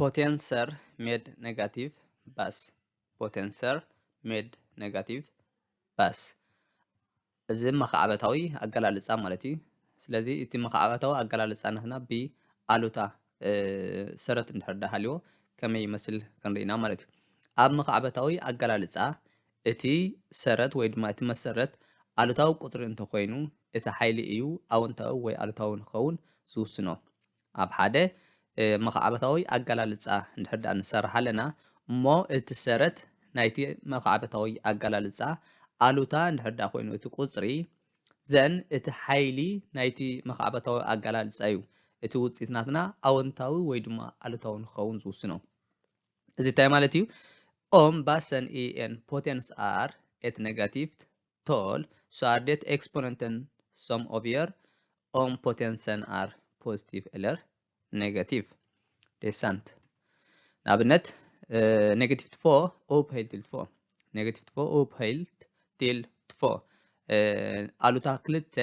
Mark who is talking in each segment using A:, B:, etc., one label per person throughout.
A: potential made negative bus. potential made negative bus. እዚ መኻዕበታዊ ኣገላልጻ ማለት እዩ። ስለዚ እቲ መኻዕበታዊ ኣገላልጻ ናትና ብኣሉታ ሰረት እንድሕር ሃልዮ ከመይ ይመስል ክንሪኢና ማለት እዩ። ኣብ መኻዕበታዊ ኣገላልጻ እቲ ሰረት ወይ ድማ እቲ መሰረት ኣሉታዊ ቁጽሪ እንተኮይኑ እቲ ሓይሊ እዩ ኣወንታዊ ወይ ኣሉታዊ ንኸውን ዝውስኖ። ኣብ ሓደ መኻዕበታዊ ኣገላልጻ እንድሕር እንሰርሕ ኣለና እሞ እቲ ሰረት ናይቲ መኻዕበታዊ ኣገላልጻ ኣሉታ እንድሕር ኮይኑ እቲ ቁጽሪ ዘን እቲ ሓይሊ ናይቲ መኻዕበታዊ ኣገላልጻ እዩ እቲ ውጽኢት ናትና ኣወንታዊ ወይ ድማ ኣሉታዊ ንኸውን ዝውስኖ። እዚ እንታይ ማለት እዩ? om basen i en potens är ett negativt tal så är det exponenten som avgör om potensen är positiv eller negativ. Det är sant. Nabnet negativ 2 upphöjt till 2. Negativ 2 upphöjt till 2. Aluta ክልተ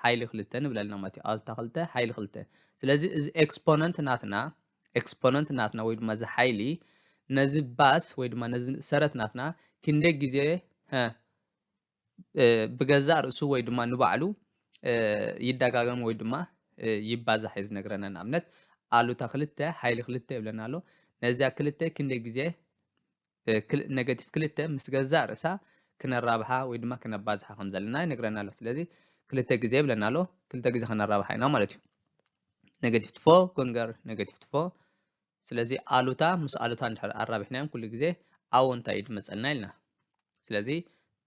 A: ሓይሊ ክልተ ንብለልና ማለት እዩ። ኣሉታ ክልተ ሓይሊ ክልተ። ስለዚ እዚ ኤክስፖነንት ናትና ወይ ድማ እዚ ሓይሊ ነዚ ባስ ወይ ድማ ነዚ ሰረት ናትና ክንደይ ግዜ ብገዛእ ርእሱ ወይ ድማ ንባዕሉ ይደጋገም ወይ ድማ ይባዛሕ እዩ ዝነግረና። ንኣብነት ኣሉታ ክልተ ሓይሊ ክልተ ይብለና ኣሎ። ነዚያ ክልተ ክንደይ ግዜ ኔጋቲቭ ክልተ ምስ ገዛእ ርእሳ ክነራብሓ ወይ ድማ ክነባዝሓ ከም ዘለና ይነግረና ኣሎ። ስለዚ ክልተ ግዜ ይብለና ኣሎ። ክልተ ግዜ ክነራብሓ ኢና ማለት እዩ። ኔጋቲቭ 4 ኮንገር ኔጋቲቭ 4 ስለዚ ኣሉታ ምስ ኣሉታ እንድሕር ኣራቢሕናዮም ኩሉ ግዜ ኣወንታ ይድመፀልና ኢልና። ስለዚ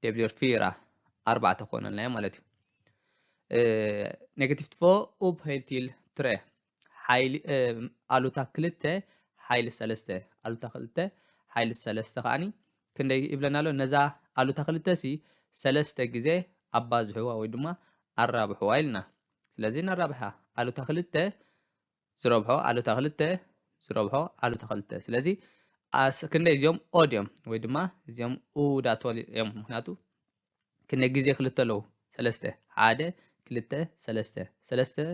A: ደብሊር ፊራ 4 ኮይነልና ማለት እዩ። ኔጋቲቭ 4 upphöjt till 3 ሓይሊ ኣሉታ 2 ሓይሊ 3 ኣሉታ 2 ሓይሊ 3 ከዓኒ ክንደይ ይብለና ኣሎ? ነዛ ኣሉታ 2 ሲ 3 ግዜ ኣባዝሕዋ ወይ ድማ ኣራብሕዋ ኢልና። ስለዚ ነራብሓ ኣሉታ 2 ዝረብሖ ኣሉታ 2 ዝረብሖ ኣሉታ 2 ስለዚ ክንደይ እዚኦም ኦድ እዮም ወይ ድማ እዚኦም ኡዳት እዮም። ምክንያቱ ክንደይ ግዜ ክልተ ኣለዉ? 3 1 2 3 3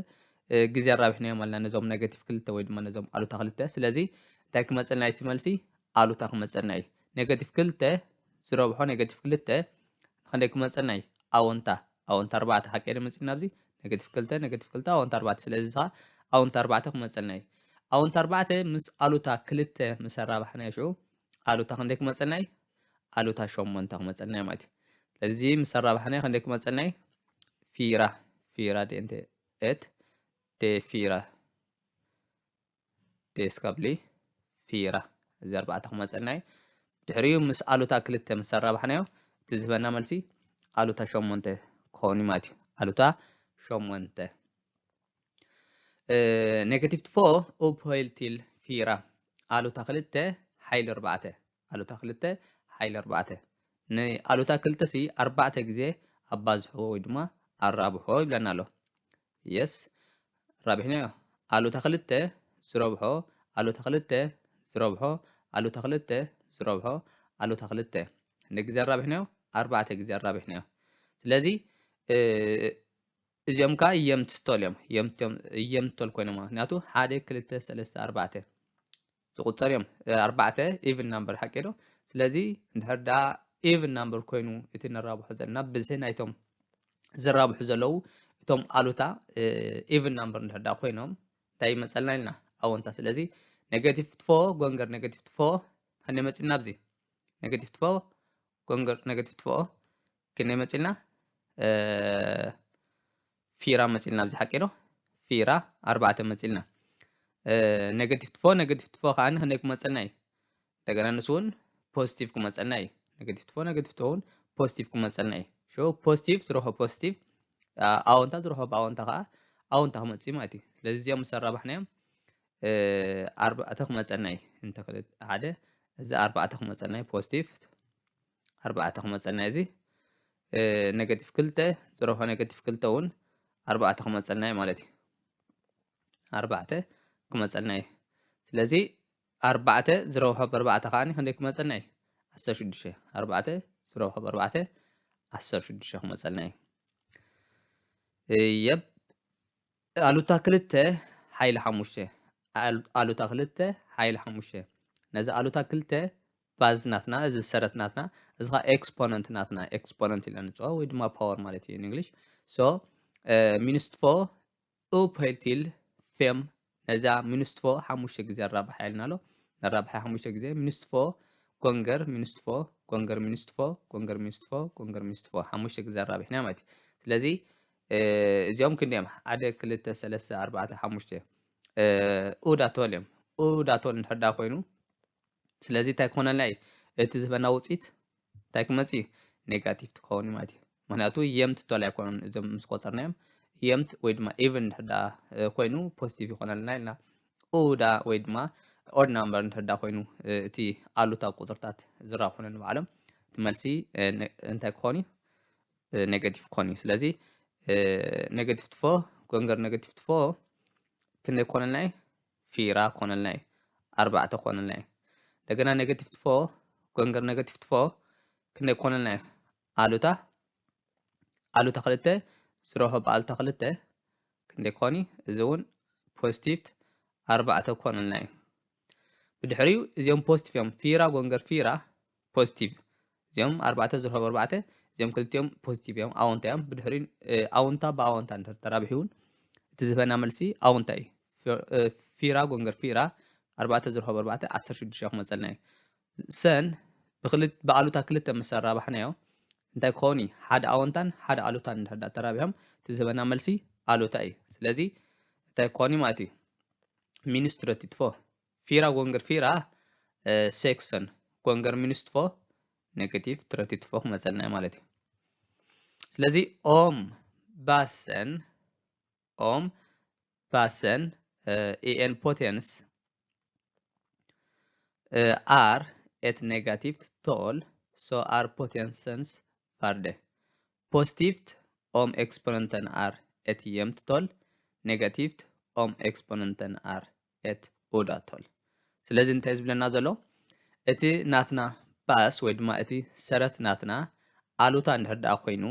A: ግዜ ኣራቢሕናዮም ኣለና ነዞም ኔጋቲቭ 2 ወይ ድማ ነዞም ኣሉታ 2 ስለዚ እንታይ ክመፀልና እቲ መልሲ ኣሉታ ክመፀልና እዩ። ኔጋቲቭ 2 ዝረብሖ ኔጋቲቭ 2 ክንደይ ክመፀልና እዩ? ኣወንታ 4 ሓቀደ መፂና ኣብዚ ኔጋቲቭ 2 ኣወንታ 4 ስለዚ ከዓ ኣወንታ 4 ክመፀልና እዩ። ኣወንታ 4 ምስ ኣሉታ 2 ምስ ኣራባሕና ሽዑ ኣሉታ ክንደይ ክመፀልና እዩ? ኣሉታ 8 ክመፀልና እዩ ማለት እዩ። ስለዚ ምስ ኣራባሕና ክንደይ ክመፀልና እዩ? ፊራ ዴንቴ ኤት ፊራ ዴስካብሊ ፊራ እዚ 4 ክመፀልና እዩ። ድሕሪኡ ምስ ኣሉታ 2 ምስ ኣራባሕናዮ እቲ ዝህበና መልሲ ኣሉታ 8 ክኸውን እዩ ማለት እዩ። ኣሉታ 8 ኔጋቲቭ 4 upphöjt till 4 ኣሉታ 2 ሓይሊ 4 ኣሉታ 2 ሓይሊ 4 ንኣሉታ 2 ሲ 4 ግዜ ኣባዝሕዎ ወይ ድማ ኣራብሖ ይብለና ኣሎ። የስ ራቢሕናዮ ኣሉታ 2 ዝረብሖ ኣሉታ 2 ዝረብሖ ኣሉታ 2 ዝረብሖ ኣሉታ 2 ክንደይ ግዜ ኣራቢሕናዮ? 4 ግዜ ኣራቢሕናዮ። ስለዚ እዚኦም ከዓ የምትቶል እዮም የምትቶል ኮይኖም ምክንያቱ 1 2 3 4 ዝቁፀር እዮም 4 ኢቭን ናምበር ሓቂዶ። ስለዚ እንድሕር ዳ ኢቭን ናምበር ኮይኑ እቲ ነራብሖ ዘለና ብዝህ ናይቶም ዝራብሑ ዘለዉ እቶም ኣሉታ ኢቭን ናምበር እንድሕር ዳ ኮይኖም እንታይ ይመፀልና ኢልና? ኣወንታ። ስለዚ ኔጋቲቭ 4 ጎንገር ኔጋቲቭ 4 ክንደይ መፂልና ኣብዚ? ኔጋቲቭ 4 ጎንገር ኔጋቲቭ 4 ክንደይ መፂልና? ፊራ መፂልና ኣብዚ ሓቂዶ ፊራ 4 መፂልና። ኔጋቲቭ 4 ከዓኒ ክንደይ ክመፀልና እዩ? እንደገና ንሱ እውን ፖዚቲቭ ክመፀልና እዩ። ኔጋቲቭ 4 እውን ፖዚቲቭ ክመፀልና እዩ። ሾ ፖዚቲቭ ዝረክቦ ፖዚቲቭ ኣወንታ ዝረክቦ ኣወንታ ከዓ ኣወንታ ክመፅ እዩ ማለት እዩ። ስለዚ እዚኦም ምስ ኣራባሕናዮም 4 ክመፀልና እዩ። እንተ ሓደ እዚ 4 ክመፀልና እዩ ፖዚቲቭ 4 ክመፀልና እዚ ኔጋቲቭ 2 ዝረክቦ ኔጋቲቭ 2 እውን 4 ክመፀልና እዩ ማለት እዩ። 4 ክመፀልና እዩ። ስለዚ 4 ዝረብሖ ብ4 ከዓኒ ክንደይ ክመፀልና እዩ? 16 4 ዝረብሖ ብ4 16 ክመፀልና እዩ። የብ ኣሉታ 2 ሓይሊ 5 ኣሉታ 2 حيل حموشة نزا ألوتا كلته باز ناتنا إذا سرت ناتنا إذا exponent ناتنا exponent اللي نجوا ويد ما power مالتي in English so -2 أوب هيلتيل فيم نزا -2 حموشة جزء الرابع حيلنا له الرابع حموشة جزء -2 كونجر -2 كونجر -2 كونجر -2 كونجر -2 حموشة جزء الرابع هنا ماتي لذي اليوم كنا عدد كلته 3 4 حموشة أودا تولم أودا تول نحدا خوينو سلازي تكون لاي تزبنا وصيت تكمتي نيجاتيف تكوني ماتي معناته يمت تولع يكون إذا مسقطرناهم يمت ويدما even نحدا خوينو بوزيتيف يكون لنا أودا ويدما odd number نحدا خوينو تي ألوتا قطرتات زراب هنا بعلم تملسي انت كوني نيجاتيف كوني سلازي نيجاتيف 4 كونجر نيجاتيف 4 كنا يكون لنا فيرا كون لنا 4 كون لنا لقنا نيجاتيف 4 كونجر نيجاتيف 4 كنا يكون لنا ألوتا خلته زروها بألتا خلته كنا يكوني زون بوزيتيف 4 كون لنا بدحريو زيوم بوزيتيف يوم فيرا كونجر فيرا بوزيتيف زيوم 4 زروها 4 زيوم كلتيوم بوزيتيف يوم أونتا يوم بدحرين أونتا بأونتا ندر ترابحون تزبنا ملسي أونتاي فيرا كونجر فيرا 4 زروها 4 10 شدشاخ مثلنا سن بخلت بألوتا كلتا مسار رابحنا يوم انتاي كوني حد أونتان حد ألوتا ندر ترابحهم تزبنا ملسي ألوتاي سلازي انتاي كوني ماتي -34 فيرا كونجر فيرا سيكسن كونجر -4 نيجاتيف 34 مثلنا مالتي سلازي أم باسن en potens are at negative tal så är potensens värde positivt om exponenten är ett jämnt tal negativt om exponenten är ett udda tal ስለዚህ እንታይ ዝብለና ዘሎ እቲ ናትና ባስ ወይ ድማ እቲ ሰረት ናትና አሉታ እንድሕር ኮይኑ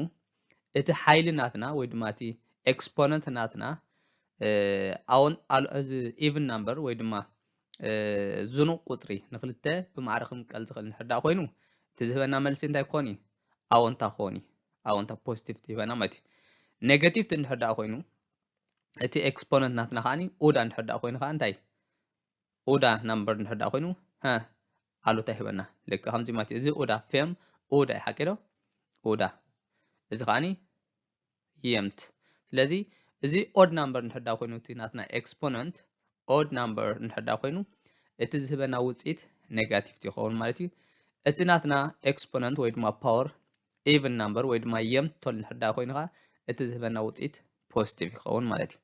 A: እቲ ሓይሊ ናትና ወይ ድማ እቲ ኤክስፖነንት ናትና አሁን እዚ ኢቭን ናምበር ወይ ድማ ዝኑ ቁጽሪ ንክልተ ብማዕረክም ቀል ዝኽእል እንድሕር ኮይኑ እቲ ዝህበና መልሲ እንታይ ኮኒ አዎንታ ኮኒ አዎንታ ፖዚቲቭ ይበና ማለት ኔጌቲቭ እንድሕር ኮይኑ እቲ ኤክስፖነንት ናትና ካኒ ኡዳ እንድሕር ኮይኑ ካ እንታይ ኡዳ ናምበር እንድሕር ኮይኑ አሉታ ይበና ልክ ከምዚ ማለት እዚ ኡዳ ፌም ኡዳ ይሓቂዶ ኡዳ እዚ ካኒ የምት ስለዚ እዚ ኦድ ናምበር እንድሕር ኮይኑ እቲ ናትና ኤክስፖነንት ኦድ ናምበር እንድሕር ኮይኑ እቲ ዝህበና ውጽኢት ኔጋቲቭ ይኸውን ማለት እዩ እቲ ናትና ኤክስፖነንት ወይ ድማ ፓወር ኢቭን ናምበር ወይ ድማ የምት ቶል እንድሕር ኮይኑ ካ እቲ ዝህበና ውጽኢት ፖዚቲቭ ይኸውን ማለት እዩ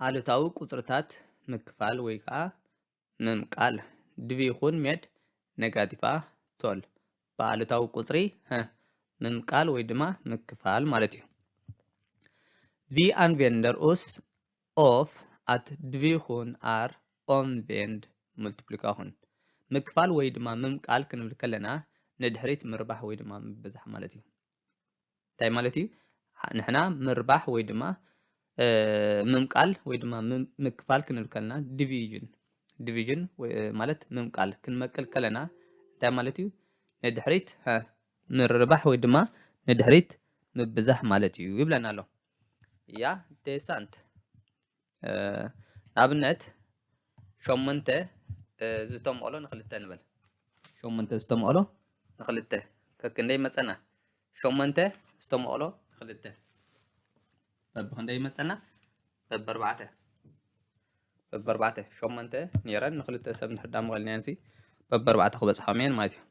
A: አሉታዊ ቁጽርታት ምክፋል ወይ ከዓ ምምቃል ድቪ ይኹን ሜድ ኔጋቲቭ ቶል በአሉታዊ ቁጽሪ ምምቃል ወይ ድማ ምክፋል ማለት እዩ Vi använder oss av att division är omvänd multiplikation ምክፋል ወይ ድማ ምምቃል ክንብል ከለና ንድሕሪት ምርባሕ ወይ ድማ ምብዛሕ ማለት እዩ እንታይ ማለት እዩ ንሕና ምርባሕ ወይ ድማ ምምቃል ወይ ድማ ምክፋል ክንብል ከለና ዲቪዥን ማለት ምምቃል ክንመቅል ከለና እንታይ ማለት እዩ ንድሕሪት ምርባሕ ወይ ድማ ንድሕሪት ምብዛሕ ማለት እዩ ይብለና ኣሎ ያ ዴሳንት ኣብነት ሸሞንተ ዝተምቀሎ ንክልተ ንበል ሸሞንተ ዝተምቀሎ ንክልተ ከክንደይ መፀና ሸሞንተ ዝተምቀሎ ንክልተ በብክንደይ መፀና በብኣርባዕተ ሸሞንተ ነይረን ንክልተ ሰብ ንድሕር መቐልና ንሲ በብኣርባዕተ ክበፅሖም እየን ማለት እዩ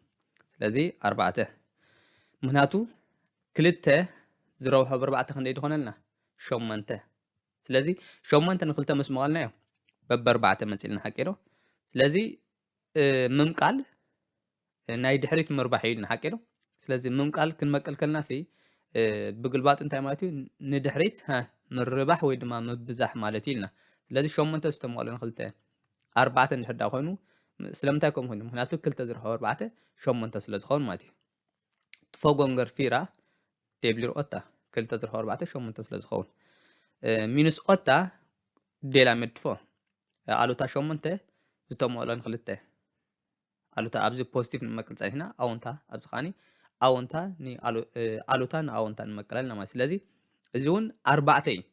A: ስለዚ ኣርባዕተ ምክንያቱ ክልተ ዝረብሖ ብኣርባዕተ ክንደይ ድኾነልና ሸሞንተ ስለዚ ሸሞንተ ንክልተ ምስ መቐልናዮ በብኣርባዕተ መፂልና ሓቂዶ ስለዚ ምምቃል ናይ ድሕሪት ምርባሕ እዩ ኢልና ሓቂዶ ስለዚ ምምቃል ክንመቅል ከለና ሲ ብግልባጥ እንታይ ማለት እዩ ንድሕሪት ምርባሕ ወይ ድማ ምብዛሕ ማለት እዩ ኢልና ስለዚ ሸሞንተ ዝተመቐሎ ንክልተ ኣርባዕተ እንድሕር ኮይኑ ስለምንታይ ከምኡ ኮይኑ ምክንያቱ ክልተ ዝረኽቦ ኣርባዕተ ሸሞንተ ስለ ዝኸውን ማለት እዩ ትፎጎንገር ፊራ ደብሊር ኦታ ክልተ ዝረኽቦ ኣርባዕተ ሸሞንተ ስለ ዝኸውን ሚኑስ ኦታ ديلا مدفو ألوتا شمونته زتمولن خلته ألوتا أبزي بوزيتيف نمكل هنا أونتا أبزي خاني أونتا ني ألوتا أونتا نمكلنا ما سلازي زون أربعتين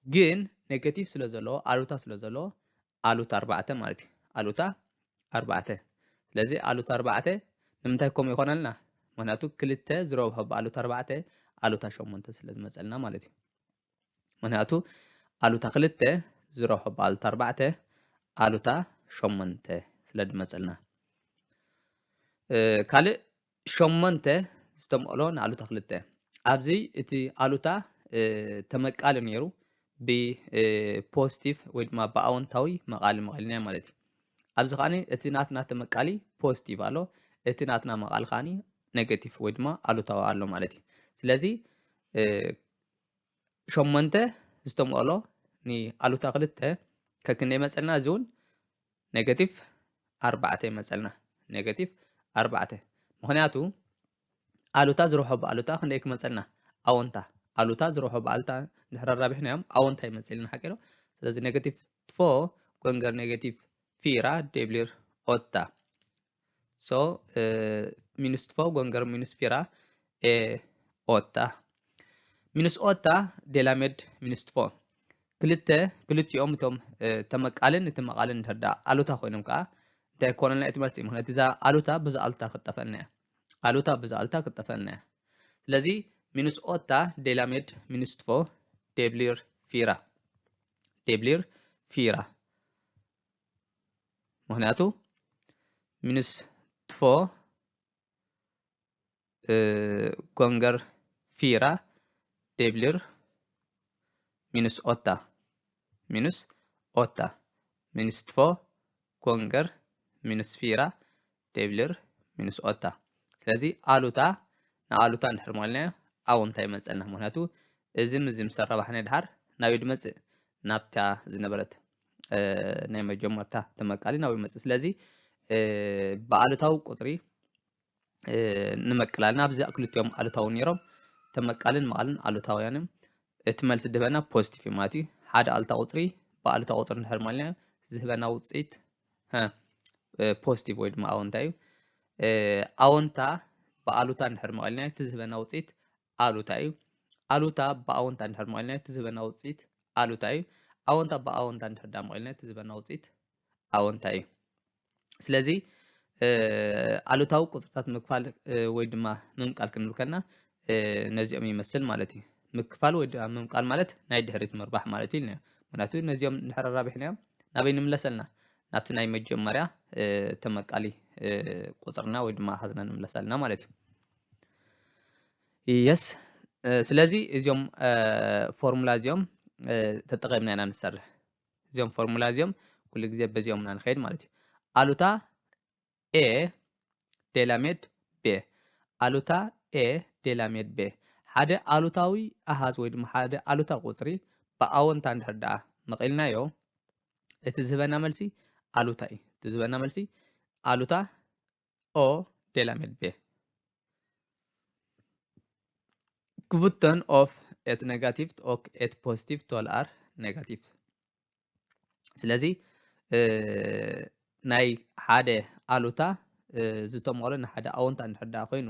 A: جين نيجاتيف سلازلو ألوتا سلازلو ألوتا أربعة مالتي ألوتا أربعة لذي ألوتا أربعة نمتاكم يخون لنا مناتو كلتا زروبها بألوتا أربعة ألوتا شمونته سلاز مسألنا مالتي مناتو ألوتا خلته زروبها بألوتا أربعة ألوتا شمونته سلاز مسألنا ካልእ ሸሞንተ ዝተመቕሎ ንኣሉታ ክልተ ኣብዚ እቲ ኣሉታ ተመቃሊ ነይሩ ብፖዚቲቭ ወይ ድማ ብኣዎንታዊ መቃሊ መቐልና ማለት እዩ ኣብዚ ኸዓኒ እቲ ናትና ተመቃሊ ፖዚቲቭ ኣሎ እቲ ናትና መቃሊ ኸዓኒ ኔጌቲቭ ወይ ድማ ኣሉታዊ ኣሎ ማለት እዩ ስለዚ ሸሞንተ ዝተመቕሎ ንኣሉታ ክልተ ከክንደይ መፀልና እዚ እውን ኔጌቲቭ 4 ይመፀልና ኔጌቲቭ 4 ምክንያቱ ኣሉታ ዝረሖ ብኣሉታ ክንደይ ክመፀልና ኣወንታ ኣሉታ ዝረሖ ብኣሉታ ንድሕር ራቢሕናዮም ኣወንታ ይመፀልና ሓቂሮ ስለዚ ኔጌቲቭ 4 ጎንገር ኔጌቲቭ 4 ደብሊር ኦታ ሶ ሚንስ 4 ጎንገር ሚንስ 4 ኦታ ሚንስ ኦታ ዴላሜድ ሚንስ 4 ክልቲኦም እቶም ተመቃልን እቲ መቃልን እንድሕር ኣሉታ ኮይኖም ከዓ እንታይ ኮነልና እቲ መልሲ ምክንያቱ እዛ ኣሉታ ብዛ ኣሉታ ክጠፈአልና ኣሉታ ብዛ ኣሉታ ክጠፈአልና ስለዚ ሚንስ ኦታ ዴላሜድ ሚንስ 4 ደብሊር ፊራ ምክንያቱ ሚንስ 4 ጎንገር ፊራ ደብሊር ሚንስ ኦታ ሚንስ 4 ጎንገር ሚንስ ፊራ ደብሊር ሚንስ ኦታ ስለዚ ኣሉታ ንኣሉታ እንድሕር ማልና ኣወንታ ይመፀልና ምክንያቱ እዚ ምዚ ምስ ረባሕና ድሓር ናብ ይድመፅእ ናብታ ዝነበረት ናይ መጀመርታ ተመቃሊ ናብ ይመፅእ ስለዚ ብኣሉታዊ ቁፅሪ ንመቅላልና ብዛ ክልቲኦም ኣሉታዊ ነይሮም ተመቃልን መቃልን ኣሉታውያንም እቲ መልሲ ድበና ፖዚቲቭ ማለት እዩ ሓደ ኣሉታ ቁፅሪ ብኣሉታ ቁፅሪ እንድሕር ማልና ዝህበና ውፅኢት ፖዚቲቭ ወይ ድማ ኣወንታ እዩ ኣወንታ ብኣሉታ እንድሕር መቐልና እቲ ዝህበና ውፅኢት ኣሉታ እዩ ኣሉታ ብኣወንታ እንድሕር መቐልና እቲ ዝህበና ውፅኢት ኣሉታ እዩ ኣወንታ ብኣወንታ እንድሕር መቐልና እቲ ዝህበና ውፅኢት ኣወንታ እዩ ስለዚ ኣሉታዊ ቁፅርታት ምክፋል ወይ ድማ ምምቃል ክንብል ከለና ነዚኦም ይመስል ማለት እዩ ምክፋል ወይ ድማ ምምቃል ማለት ናይ ድሕሪት ምርባሕ ማለት እዩ ምክንያቱ ነዚኦም እንድሕር ራቢሕናዮም ናበይ ንምለሰልና ናብቲ ናይ መጀመርያ ተመቃሊ ቁፅርና ወይ ድማ ሓዝና ንምለሰልና ማለት እዩ የስ ስለዚ እዚኦም ፎርሙላ እዚኦም ተጠቒምና ኢና ንሰርሕ እዚኦም ፎርሙላ እዚኦም ኩሉ ግዜ በዚኦም ኢና ንኸይድ ማለት እዩ ኣሉታ ኤ ዴላሜድ ቤ ኣሉታ ኤ ዴላሜድ ቤ ሓደ ኣሉታዊ ኣሃዝ ወይ ድማ ሓደ ኣሉታ ቁፅሪ ብኣወንታ እንድሕር ደኣ መቒልናዮ እቲ ዝህበና መልሲ ኣሉታ እዩ እቲ ዝህበና መልሲ ኣሉታ ኦ ዴላሜድ ቤ ክቡተን ኦፍ ኤት ኔጋቲቭ ኦክ ኤት ፖዚቲቭ ቶል ኣር ኔጋቲቭ ስለዚ ናይ ሓደ ኣሉታ ዝተመቕሎ ንሓደ ኣወንታ እንድሕር ደኣ ኮይኑ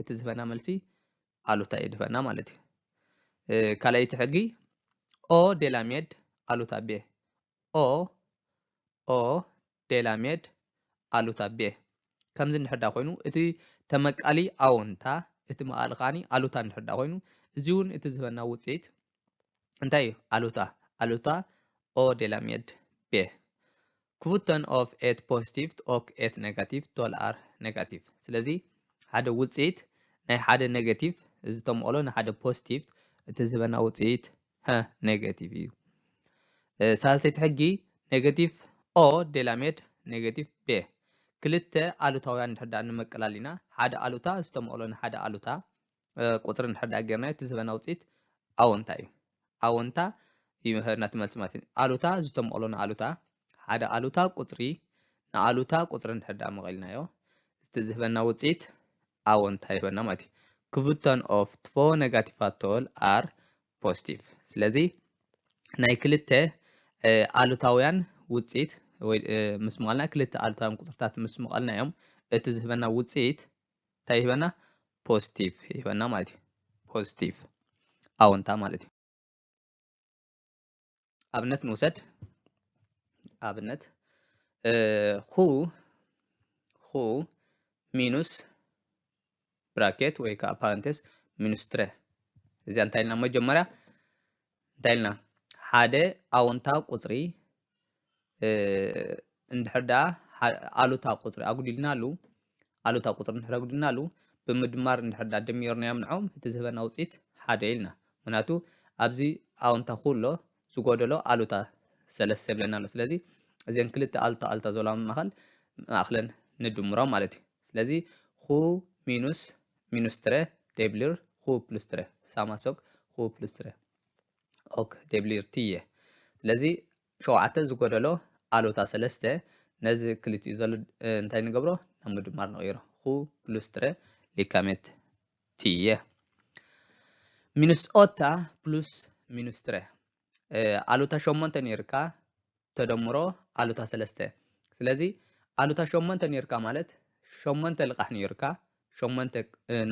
A: እቲ ዝህበና መልሲ ኣሉታ እዩ ድህበና ማለት እዩ ካልኣይቲ ሕጊ ኦ ዴላሜድ ኣሉታ ቤ ኦ ዴላሜድ ኣሉታ ቤ ከምዚ እንድሕር ደኣ ኮይኑ እቲ ተመቃሊ ኣወንታ እቲ መቃሊ ኸዓኒ ኣሉታ እንድሕር ደኣ ኮይኑ እዚ እውን እቲ ዝህበና ውፅኢት እንታይ እዩ ኣሉታ ኦ ዴላሜድ ቤ ክቡተን ኦፍ ኤት ፖዚቲቭ ኦክ ኤት ኔጋቲቭ ቶል ኣር ኔጋቲቭ ስለዚ ሓደ ውፅኢት ናይ ሓደ ኔጋቲቭ ዝተመቕሎ ንሓደ ፖዚቲቭ እቲ ዝህበና ውፅኢት ኔጋቲቭ እዩ ሳልሰይቲ ሕጊ ኔጋቲቭ ኦ ዴላሜድ ኔጋቲቭ ቤ ክልተ ኣሉታውያን እንድሕር ደኣ ንመቀላል ኢና ሓደ ኣሉታ ዝተመቕሎ ንሓደ ኣሉታ ቁፅሪ እንድሕር ደኣ ጌርና እቲ ዝህበና ውፅኢት ኣወንታ እዩ ኣወንታ ይምህርና እቲ መልሲ ማለት እዩ ኣሉታ ዝተመቕሎ ንኣሉታ ሓደ ኣሉታ ቁፅሪ ንኣሉታ ቁፅሪ እንድሕር ደኣ መቒልናዮ እቲ ዝህበና ውፅኢት ኣወንታ ይህበና ማለት እዩ ክቡተን ኦፍ ትፎ ኔጋቲቫት ቶል ኣር ፖዚቲቭ ስለዚ ናይ ክልተ ኣሉታውያን ውጽኢት ወይ ምስ መቐልና ክልተ ኣሉታውያን ቁጥርታት ምስ መቐልናዮም እቲ ዝህበና ውጽኢት እንታይ ይህበና ፖዚቲቭ ይህበና ማለት እዩ ፖዚቲቭ ኣወንታ ማለት እዩ ኣብነት ንውሰድ ኣብነት ኹ ሚኑስ ብራኬት ወይ ከዓ ፓረንቴስ ሚኑስ 3 እዚኣ እንታይ ኢልና መጀመርያ እንታይ ኢልና ሓደ ኣወንታ ቁጽሪ እንድሕር ደኣ ኣሉታ ቁጽሪ ኣጉዲልናሉ ኣሉታ ቁጽሪ እንድሕር ኣጉዲልናሉ ብምድማር እንድሕር ደኣ ደሚርናዮም ንዖም እቲ ዝህበና ውጽኢት ሓደ ኢልና ምክንያቱ ኣብዚ ኣወንታ ኩሎ ዝጎደሎ ኣሉታ 3 ይብለና ኣሎ ስለዚ እዚን ክልተ ኣሉታ ዘለዋ ማእኸለን ንድምሮም ማለት እዩ ስለዚ ኹ ሚኑስ 3 ደብሊር ኹ ፕሉስ 3 ሳማሶክ ኹ ፕሉስ 3 ኦክ ደብሊር ትየ ስለዚ ሸውዓተ ዝጎደሎ ኣሉታ 3 ነዚ ክልቲኡ ዘሎ እንታይ ንገብሮ ናብ ምድማር ንቕይሮ ኹ ፕሉስ 3 ሊካሜት ትየ ሚኑስ ኦታ ፕሉስ ሚኑስ 3 ኣሉታ 8 ነርካ ተደምሮ ኣሉታ 3 ስለዚ ኣሉታ 8 ነርካ ማለት 8 ልቃሕ ነርካ 8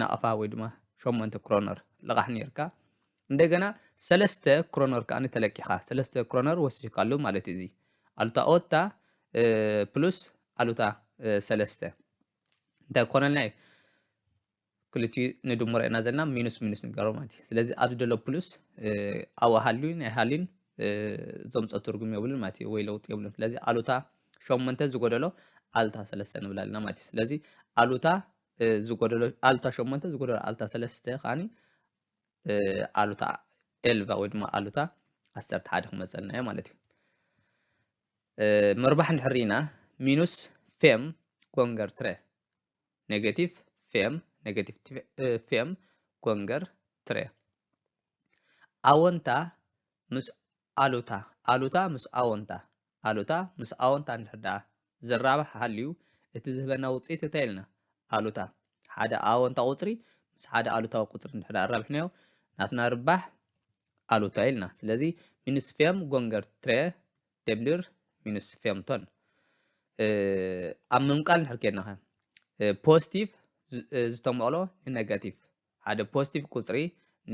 A: ናቕፋ ወይ ድማ 8 ክሮነር ልቃሕ ነርካ እንደገና 3 ክሮነር ከኣኒ ተለቂኻ 3 ክሮነር ወሲድካሉ ማለት እዩ እዚ ኣሉታ ኦታ ፕሉስ ኣሉታ 3 እንታይ ኮነልና እዩ ክልቲኡ ንድምሮ ኢና ዘለና ሚኑስ ሚኑስ ንገሮ ማለት እዩ ስለዚ ኣብዚ ደሎ ፕሉስ ኣብኡ ሃልዩ ናይ ሃልዩን ዘምፀኦ ትርጉም የብሉን ማለት እዩ ወይ ለውጢ የብሉን ስለዚ ኣሉታ 8 ዝጎደሎ ኣሉታ 3 ንብላ ኣለና ማለት እዩ ስለዚ ኣሉታ ዝጎደሎ ኣሉታ 8 ዝጎደሎ ኣሉታ 3 ከኣኒ ኣሉታ 11 ወይ ድማ ኣሉታ 11 ክመፀልና እዩ ማለት እዩ ምርባሕ እንድሕር ኢና ሚኑስ ፌም ጎንገር 3 ኔጌቲቭ ፌም ጎንገር 3 ኣወንታ ምስ ኣሉታ ምስ ኣወንታ እንድሕር ደኣ ዝራባሕ ሃልዩ እቲ ዝህበና ውጽኢት እንታይ ኢልና ኣሉታ ሓደ ኣወንታ ቁጽሪ ምስ ሓደ ኣሉታዊ ቁጽሪ እንድሕር ደኣ ራቢሕናዮ ናትና ርባሕ ኣሉታ ኢልና ስለዚ ሚኑስ ፌም ጎንገር 3 ደብሊር ሚኑስ ፌም ቶን ኣብ ምምቃል እንድሕር ከድና ፖዚቲቭ ዝተመቕሎ ንኔጋቲቭ ሓደ ፖዚቲቭ ቁጽሪ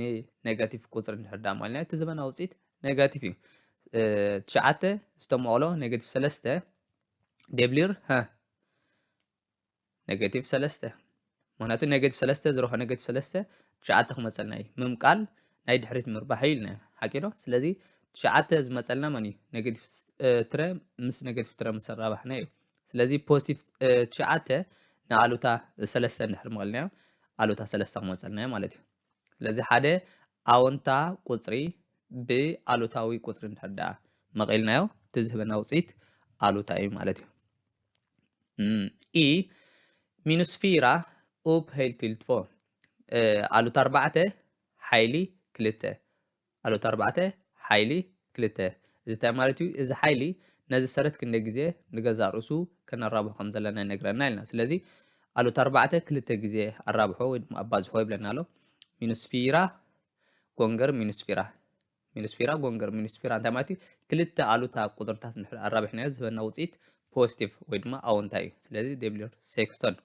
A: ንኔጋቲቭ ቁጽሪ እንድሕር ደኣ ማልና እቲ ዝህበና ውጽኢት ኔጋቲቭ እዩ 9 ዝተመቕሎ ኔጋቲቭ 3 ደብሊር ኔጋቲቭ 3 ምክንያቱ ኔጋቲቭ 3 ዝረኽቦ ኔጋቲቭ 3 9 ክመፀልና እዩ ምምቃል ናይ ድሕሪት ምርባሕ እዩ ኢልና ሓቂዶ ስለዚ 9 ዝመፀልና መን እዩ ኔጋቲቭ 3 ምስ ኔጋቲቭ 3 ምስ ራባሕና እዩ ስለዚ ፖዚቲቭ 9 ንኣሉታ 3 እንድሕር መቐልናዮ ኣሉታ 3 ክመፀልና እዩ ማለት እዩ ስለዚ ሓደ ኣወንታ ቁጽሪ ብኣሉታዊ ቁጽሪ እንድሕር ደኣ መቒልናዮ እቲ ዝህበና ውጽኢት ኣሉታ እዩ ማለት እዩ ኢ ሚኑስ ፊራ ኡፕ ሄል ቲል 4 ኣሉታ 4 ሓይሊ 2 ኣሉታ 4 ሓይሊ 2 እዚ እንታይ ማለት እዩ እዚ ሓይሊ ነዚ ሰረት ክንደይ ግዜ ንገዛ ርእሱ ከነራብሖ ከም ዘለና ይነግረና ኢልና ስለዚ ኣሉታ 4 2 ግዜ ኣራብሖ ወይ ድማ ኣባዝሖ ይብለና ኣሎ ሚኑስ ፊራ ጎንገር ሚኑስ ፊራ ጎንገር ሚኑስ ፊራ እንታይ ማለት እዩ ክልተ ኣሉታ ቁጽርታት እንድሕር ኣራቢሕናዮ ዝህበና ውጽኢት ፖዚቲቭ ወይ ድማ ኣወንታ እዩ ስለዚ ደብሊር ሴክስቶን